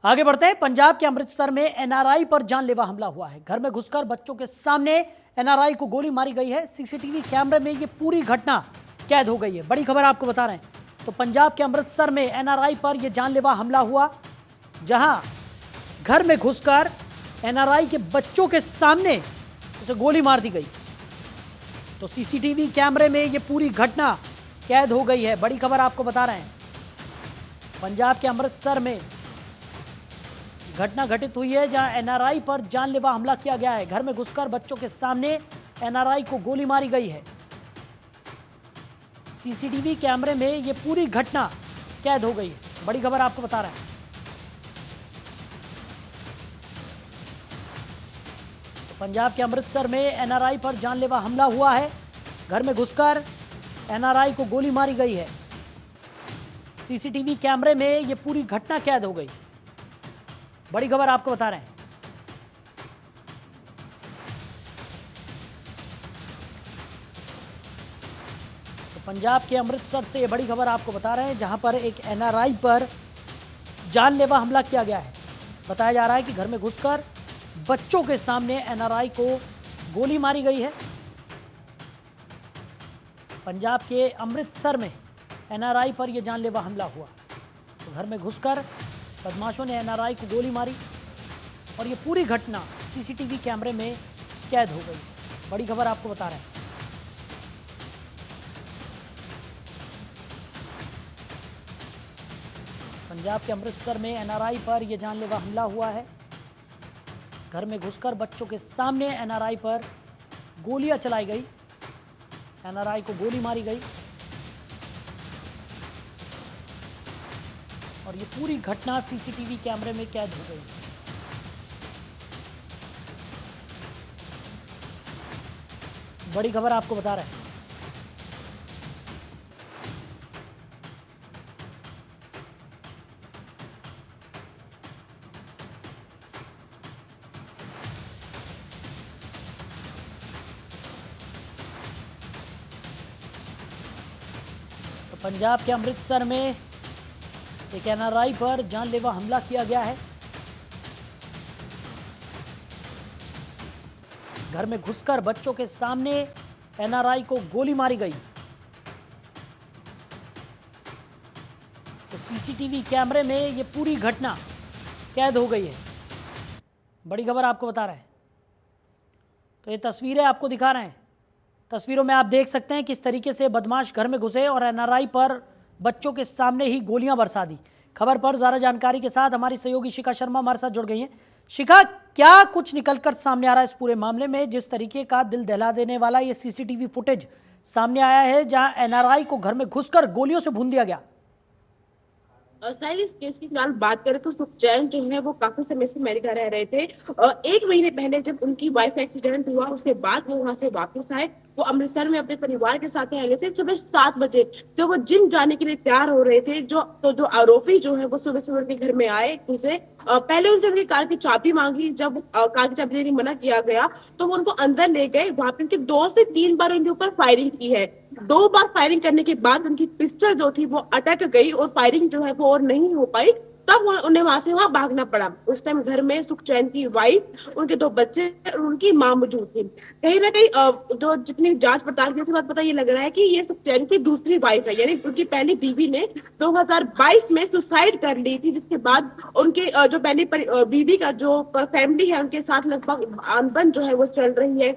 आगे बढ़ते हैं। पंजाब के अमृतसर में एनआरआई पर जानलेवा हमला हुआ है। घर में घुसकर बच्चों के सामने एनआरआई को गोली मारी गई है। सीसीटीवी कैमरे में ये पूरी घटना कैद हो गई है। बड़ी खबर आपको बता रहे हैं। तो पंजाब के अमृतसर में एनआरआई पर यह जानलेवा हमला हुआ, जहां घर में घुसकर एनआरआई के बच्चों के सामने उसे गोली मार दी गई। तो सीसीटीवी कैमरे में यह पूरी घटना कैद हो गई है। बड़ी खबर आपको बता रहे हैं। पंजाब के अमृतसर में घटना घटित हुई है, जहां एनआरआई पर जानलेवा हमला किया गया है। घर में घुसकर बच्चों के सामने एनआरआई को गोली मारी गई है। सीसीटीवी कैमरे में यह पूरी घटना कैद हो गई है। बड़ी खबर आपको बता रहे हैं। तो पंजाब के अमृतसर में एनआरआई पर जानलेवा हमला हुआ है। घर में घुसकर एनआरआई को गोली मारी गई है। सीसीटीवी कैमरे में यह पूरी घटना कैद हो गई। बड़ी खबर आपको बता रहे हैं। तो पंजाब के अमृतसर से ये बड़ी खबर आपको बता रहे हैं, जहां पर एक एनआरआई पर जानलेवा हमला किया गया है। बताया जा रहा है कि घर में घुसकर बच्चों के सामने एनआरआई को गोली मारी गई है। पंजाब के अमृतसर में एनआरआई पर यह जानलेवा हमला हुआ। तो घर में घुसकर बदमाशों ने एनआरआई को गोली मारी और ये पूरी घटना सीसीटीवी कैमरे में कैद हो गई। बड़ी खबर आपको बता रहे हैं। पंजाब के अमृतसर में एनआरआई पर यह जानलेवा हमला हुआ है। घर में घुसकर बच्चों के सामने एनआरआई पर गोलियां चलाई गई, एनआरआई को गोली मारी गई और ये पूरी घटना सीसीटीवी कैमरे में कैद हो गई। बड़ी खबर आपको बता रहे हैं। तो पंजाब के अमृतसर में एक एनआरआई पर जानलेवा हमला किया गया है। घर में घुसकर बच्चों के सामने एनआरआई को गोली मारी गई। तो सीसीटीवी कैमरे में ये पूरी घटना कैद हो गई है। बड़ी खबर आपको बता रहे हैं। तो ये तस्वीरें आपको दिखा रहे हैं। तस्वीरों में आप देख सकते हैं किस तरीके से बदमाश घर में घुसे और एनआरआई पर बच्चों के सामने ही गोलियां बरसा दी। खबर पर ज्यादा जानकारी के साथ हमारी सहयोगी शिखा शर्मा हमारे साथ जुड़ गई हैं। शिखा, क्या कुछ निकलकर सामने आ रहा है इस पूरे मामले में, जिस तरीके का दिल दहला देने वाला ये सीसीटीवी फुटेज सामने आया है, जहां एनआरआई को घर में घुसकर गोलियों से भून दिया गया? साहिल, इस केस की फिलहाल बात करें तो सुखचैन जो है वो काफी समय से अमेरिका रह रहे थे। 1 महीने पहले जब उनकी वाइफ एक्सीडेंट हुआ, उसके बाद वो वहां से वापस आए। वो अमृतसर में अपने परिवार के साथ रह रहे थे। सुबह 7 बजे जब वो जिम जाने के लिए तैयार हो रहे थे, जो आरोपी जो है वो सुबह सुबह उनके घर में आए। उनसे पहले उनसे उनकी कार की चाबी मांगी। जब कार की चाबी देने मना किया गया तो वो उनको अंदर ले गए। वहां पे उनके 2 से 3 बार उनके ऊपर फायरिंग की है। 2 बार फायरिंग करने के बाद उनकी पिस्टल जो थी वो अटक गई और फायरिंग जो है वो और नहीं हो पाई। तब उन्हें वहां से भागना पड़ा। उस टाइम घर में सुखचैन की वाइफ, उनके 2 बच्चे और उनकी मां मौजूद थी। कहीं ना कहीं जो जितनी जांच पड़ताल की बात पता ये लग रहा है कि ये सुखचैन की दूसरी वाइफ है, यानी उनकी पहली बीवी ने 2022 में सुसाइड कर ली थी। जिसके बाद उनके जो पहली बीवी का जो फैमिली है उनके साथ लगभग अनबन जो है वो चल रही है।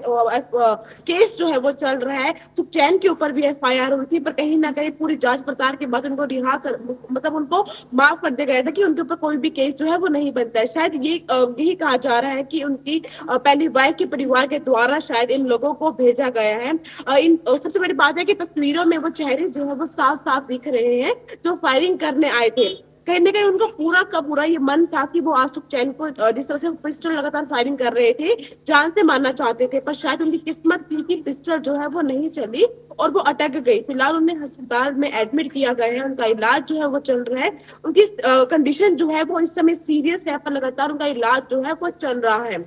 केस जो है वो चल रहा है। सुखचैन के ऊपर भी एफआईआर हुई थी, पर कहीं ना कहीं पूरी जांच पड़ताल के बाद उनको रिहा कर, मतलब उनको माफ कर दिया गया था कि उनके ऊपर कोई भी केस जो है वो नहीं बनता है। शायद यही कहा जा रहा है कि उनकी पहली वाइफ के परिवार के द्वारा शायद इन लोगों को भेजा गया है। सबसे बड़ी बात है कि तस्वीरों में वो चेहरे जो है वो साफ साफ दिख रहे हैं जो फायरिंग करने आए थे। कहीं ना कहीं उनको पूरा का पूरा ये मन था कि वो आज सुखचैन को जिस तरह से पिस्टल लगातार फायरिंग कर रहे थे, जान से मारना चाहते थे, पर शायद उनकी किस्मत थी कि पिस्टल जो है वो नहीं चली और वो अटक गई। फिलहाल उन्हें अस्पताल में एडमिट किया गया है। उनका इलाज जो है वो चल रहा है। उनकी कंडीशन जो है वो इस समय सीरियस है, पर लगातार उनका इलाज जो है वो चल रहा है।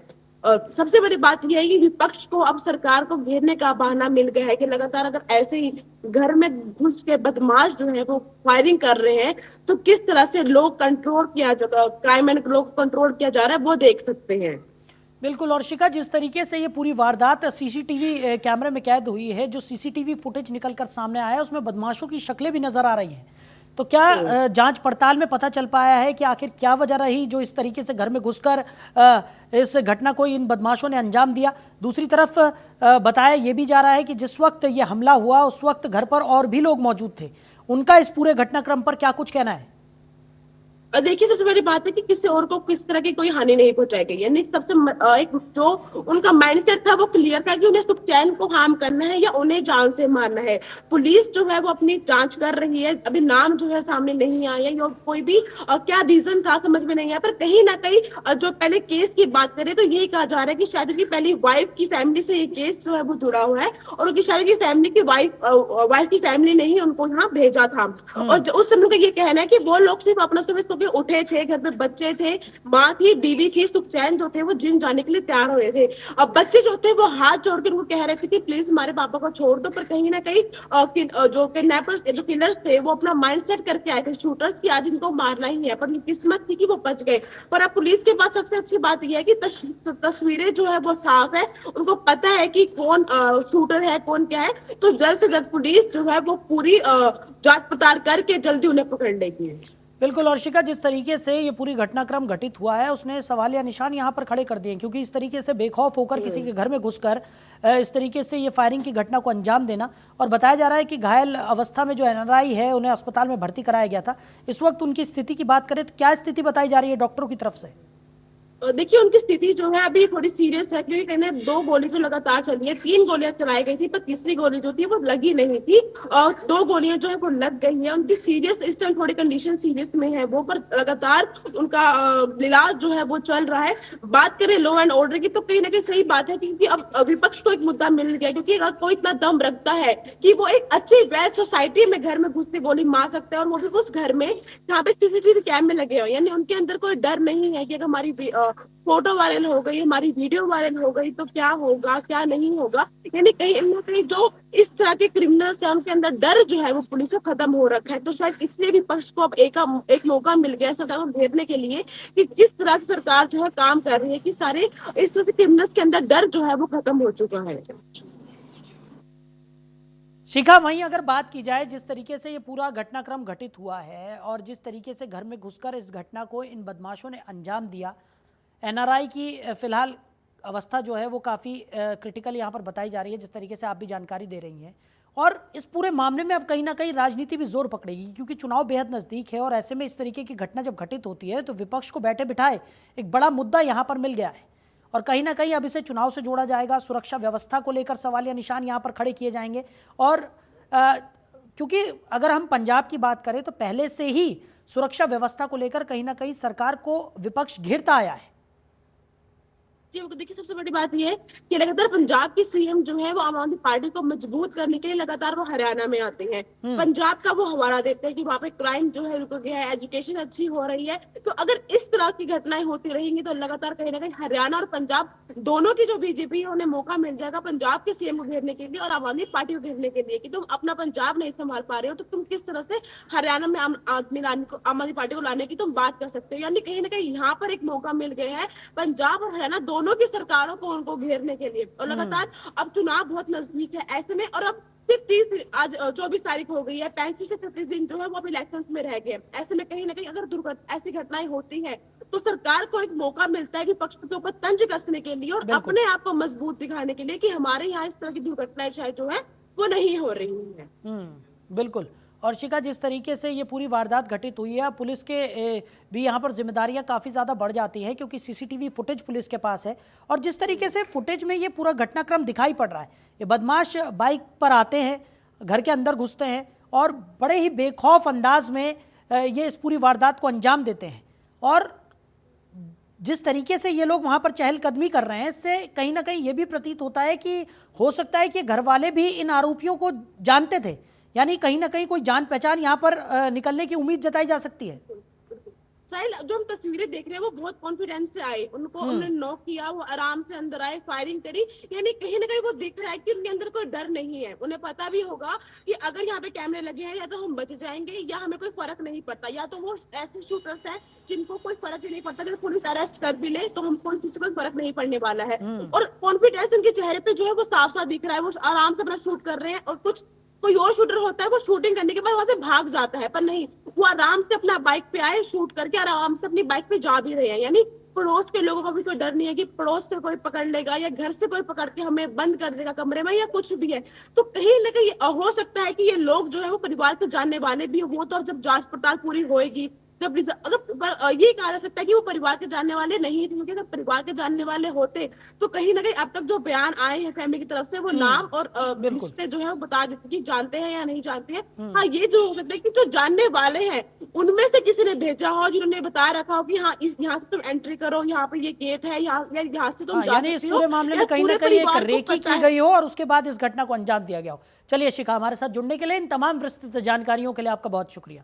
सबसे बड़ी बात यह है कि विपक्ष को अब सरकार को घेरने का बहाना मिल गया है कि लगातार अगर ऐसे ही घर में घुस के बदमाश जो है वो फायरिंग कर रहे हैं तो किस तरह से लोग कंट्रोल किया जा क्राइम एंड लोग कंट्रोल किया जा रहा है वो देख सकते हैं। बिल्कुल। और शिखा, जिस तरीके से ये पूरी वारदात सीसीटीवी कैमरे में कैद हुई है, जो सीसीटीवी फुटेज निकलकर सामने आया है उसमें बदमाशों की शक्लें भी नजर आ रही हैं, तो क्या जांच पड़ताल में पता चल पाया है कि आखिर क्या वजह रही जो इस तरीके से घर में घुसकर इस घटना को इन बदमाशों ने अंजाम दिया? दूसरी तरफ बताया ये भी जा रहा है कि जिस वक्त ये हमला हुआ उस वक्त घर पर और भी लोग मौजूद थे, उनका इस पूरे घटनाक्रम पर क्या कुछ कहना है? देखिए, सबसे बड़ी बात है कि किसी और को किस तरह की कोई हानि नहीं पहुंचाई गई, यानी सबसे एक जो उनका माइंडसेट था वो क्लियर था कि उन्हें सुखचैन को हार्म करना है या उन्हें जान से मारना है। पुलिस जो है वो अपनी जांच कर रही है, अभी नाम जो है सामने नहीं आया या कोई भी क्या रीजन था समझ में नहीं आया, पर कहीं ना कहीं जो पहले केस की बात करें तो यही कहा जा रहा है कि शायद उनकी पहली वाइफ की फैमिली से ये केस जो है वो जुड़ा हुआ है और उनकी शायद की फैमिली की वाइफ की फैमिली ने ही उनको यहाँ भेजा था। और उस समय का ये कहना है कि वो लोग सिर्फ अपना सुबह उठे थे, घर में बच्चे थे, माँ थी, बीवी थी, सुखचैन जो थे वो जिम जाने के लिए तैयार हो रहे थे। अब बच्चे जो थे वो हाथ जोड़ के उनको कह रहे थे कि प्लीज हमारे पापा को छोड़ दो, पर कहीं ना कहीं जो किडनैपर्स जो किलर्स थे वो अपना माइंडसेट करके आए थे शूटर्स की आज इनको मारना ही है, पर किस्मत थी कि वो बच गए। पर अब पुलिस के पास सबसे अच्छी बात यह है कि तस्वीरें जो है वो साफ है, उनको पता है कि कौन शूटर है कौन क्या है, तो जल्द से जल्द पुलिस जो है वो पूरी जांच पड़ताल करके जल्दी उन्हें पकड़ लेगी। बिल्कुल। और शिखा, जिस तरीके से ये पूरी घटनाक्रम घटित हुआ है उसने सवालिया निशान यहाँ पर खड़े कर दिए, क्योंकि इस तरीके से बेखौफ होकर किसी के घर में घुसकर इस तरीके से ये फायरिंग की घटना को अंजाम देना, और बताया जा रहा है कि घायल अवस्था में जो एनआरआई है उन्हें अस्पताल में भर्ती कराया गया था। इस वक्त उनकी स्थिति की बात करें तो क्या स्थिति बताई जा रही है डॉक्टरों की तरफ से? देखिए, उनकी स्थिति जो है अभी थोड़ी सीरियस है, क्योंकि कहने 2 गोली जो लगातार चली है, 3 गोलियां चलाई गई थी पर तीसरी गोली जो थी वो लगी नहीं थी और 2 गोलियां जो है वो लग गई है। उनकी सीरियस इस टाइम थोड़ी कंडीशन सीरियस में है वो, पर लगातार उनका इलाज जो है वो चल रहा है। बात करें लॉ एंड ऑर्डर की तो कहीं ना कहीं सही बात है, क्योंकि अब विपक्ष को एक मुद्दा मिल गया, क्योंकि अगर कोई इतना दम रखता है कि वो एक अच्छी वेल सोसाइटी में घर में घुसते गोली मार सकते हैं और वो भी उस घर में जहाँ पे सीसीटीवी कैमरे लगे हो, यानी उनके अंदर कोई डर नहीं है कि अगर हमारी फोटो वायरल हो गई, हमारी वीडियो वायरल हो गई तो क्या होगा क्या नहीं होगा, यानी कहीं ना कहीं जो इस तरह के क्रिमिनल्स हैं उनके अंदर डर जो है वो पुलिस को खत्म हो रखा है। तो शायद इसलिए भी पक्ष को अब एक मौका मिल गया सरकार को घेरने के लिए कि किस तरह से सरकार जो है काम कर रही है कि सारे इस तरह से क्रिमिनल्स के अंदर डर जो है वो खत्म हो चुका है। शिखा, वहीं अगर बात की जाए जिस तरीके से ये पूरा घटनाक्रम घटित हुआ है और जिस तरीके से घर में घुसकर इस घटना को इन बदमाशों ने अंजाम दिया, एनआरआई की फिलहाल अवस्था जो है वो काफ़ी क्रिटिकल यहाँ पर बताई जा रही है, जिस तरीके से आप भी जानकारी दे रही हैं। और इस पूरे मामले में अब कहीं ना कहीं राजनीति भी जोर पकड़ेगी, क्योंकि चुनाव बेहद नज़दीक है और ऐसे में इस तरीके की घटना जब घटित होती है तो विपक्ष को बैठे बिठाए एक बड़ा मुद्दा यहाँ पर मिल गया है और कहीं ना कहीं अब इसे चुनाव से जोड़ा जाएगा। सुरक्षा व्यवस्था को लेकर सवालिया निशान यहाँ पर खड़े किए जाएंगे। और क्योंकि अगर हम पंजाब की बात करें तो पहले से ही सुरक्षा व्यवस्था को लेकर कहीं ना कहीं सरकार को विपक्ष घेरता आया है। देखिए, सबसे बड़ी बात यह है कि लगातार पंजाब की सीएम जो है वो आम आदमी पार्टी को मजबूत करने के लिए लगातार वो हरियाणा में आते हैं, पंजाब का वो हवाला देते हैं कि वहाँ पे क्राइम जो है रुक गया है, एजुकेशन अच्छी हो रही है। तो अगर इस तरह की घटनाएं होती रहेंगी तो लगातार कहीं ना कहीं हरियाणा और पंजाब दोनों की जो बीजेपी है उन्हें मौका मिल जाएगा पंजाब के सीएम को घेरने के लिए और आम आदमी पार्टी को घेरने के लिए कि तुम अपना पंजाब नहीं संभाल पा रहे हो तो तुम किस तरह से हरियाणा में आम आदमी पार्टी को लाने की तुम बात कर सकते हो। यानी कहीं ना कहीं यहाँ पर एक मौका मिल गया है पंजाब और हरियाणा दोनों की सरकारों को उनको घेरने के लिए। और लगातार अब चुनाव बहुत नजदीक है ऐसे में, और अब सिर्फ आज 24 तारीख हो गई है, 35 से 37 दिन जो है वो अब इलेक्शंस में रह गए। ऐसे में कहीं ना कहीं अगर ऐसी घटनाएं होती है तो सरकार को एक मौका मिलता है विपक्ष के ऊपर तंज कसने के लिए और अपने आप को मजबूत दिखाने के लिए कि हमारे यहाँ इस तरह की दुर्घटनाएं शायद जो है वो नहीं हो रही है। बिल्कुल। और शिखा, जिस तरीके से ये पूरी वारदात घटित हुई है, पुलिस के भी यहाँ पर जिम्मेदारियाँ काफ़ी ज़्यादा बढ़ जाती हैं क्योंकि सीसीटीवी फुटेज पुलिस के पास है और जिस तरीके से फुटेज में ये पूरा घटनाक्रम दिखाई पड़ रहा है, ये बदमाश बाइक पर आते हैं, घर के अंदर घुसते हैं और बड़े ही बेखौफ अंदाज में ये इस पूरी वारदात को अंजाम देते हैं। और जिस तरीके से ये लोग वहाँ पर चहलकदमी कर रहे हैं, इससे कहीं ना कहीं ये भी प्रतीत होता है कि हो सकता है कि घर वाले भी इन आरोपियों को जानते थे, यानी कहीं ना कहीं कोई जान पहचान यहाँ पर निकलने की उम्मीद जताई जा सकती है। साहिल, जो हम तस्वीरें देख रहे हैं वो बहुत कॉन्फिडेंस से आए, उनको उन्होंने नॉक किया, वो आराम से अंदर आए, फायरिंग करी। यानी कहीं ना कहीं वो दिख रहा है कि उनके अंदर कोई डर नहीं है। उन्हें पता भी होगा कि अगर यहाँ पे कैमरे लगे हैं या तो हम बच जाएंगे या हमें कोई फर्क नहीं पड़ता, या तो वो ऐसे शूटर्स हैं जिनको कोई फर्क ही नहीं पड़ता, अगर पुलिस अरेस्ट कर भी ले तो हमको इस चीज से कोई फर्क नहीं पड़ने वाला है। और कॉन्फिडेंस उनके चेहरे पे जो है वो साफ साफ दिख रहा है, वो आराम से अपना शूट कर रहे हैं। और कुछ कोई और शूटर होता है वो शूटिंग करने के बाद वहां से भाग जाता है, पर नहीं, वो आराम से अपना बाइक पे आए, शूट करके आराम से अपनी बाइक पे जा भी रहे हैं। यानी पड़ोस के लोगों को भी कोई डर नहीं है कि पड़ोस से कोई पकड़ लेगा या घर से कोई पकड़ के हमें बंद कर देगा कमरे में या कुछ भी है। तो कहीं ना कहीं हो सकता है कि ये लोग जो है वो परिवार के जानने वाले भी हो, तो जब जांच पड़ताल पूरी होएगी, जब अगर ये कहा जा सकता है कि वो परिवार के जानने वाले नहीं थे, क्योंकि अगर परिवार के जानने वाले होते तो कहीं ना कहीं अब तक जो बयान आए हैं फैमिली की तरफ से वो नाम और बिल्कुल। रिश्ते जो है वो बता देते कि जानते हैं या नहीं जानते हैं। हाँ, ये जो हो सकता है कि जो जानने वाले हैं उनमें से किसी ने भेजा हो, जिन्होंने बता रखा हो कि हाँ इस यहाँ से तुम एंट्री करो, यहाँ पे ये गेट है, यहाँ से तुम हाँ, जा यानी इस सकते हो, पूरे मामले या में कहीं ना पूरे कहीं एक परिवार को रेकी पता की है। गई हो और उसके बाद इस घटना को अंजाम दिया गया हो। चलिए शिखा, हमारे साथ जुड़ने के लिए, इन तमाम विस्तृत जानकारियों के लिए आपका बहुत शुक्रिया।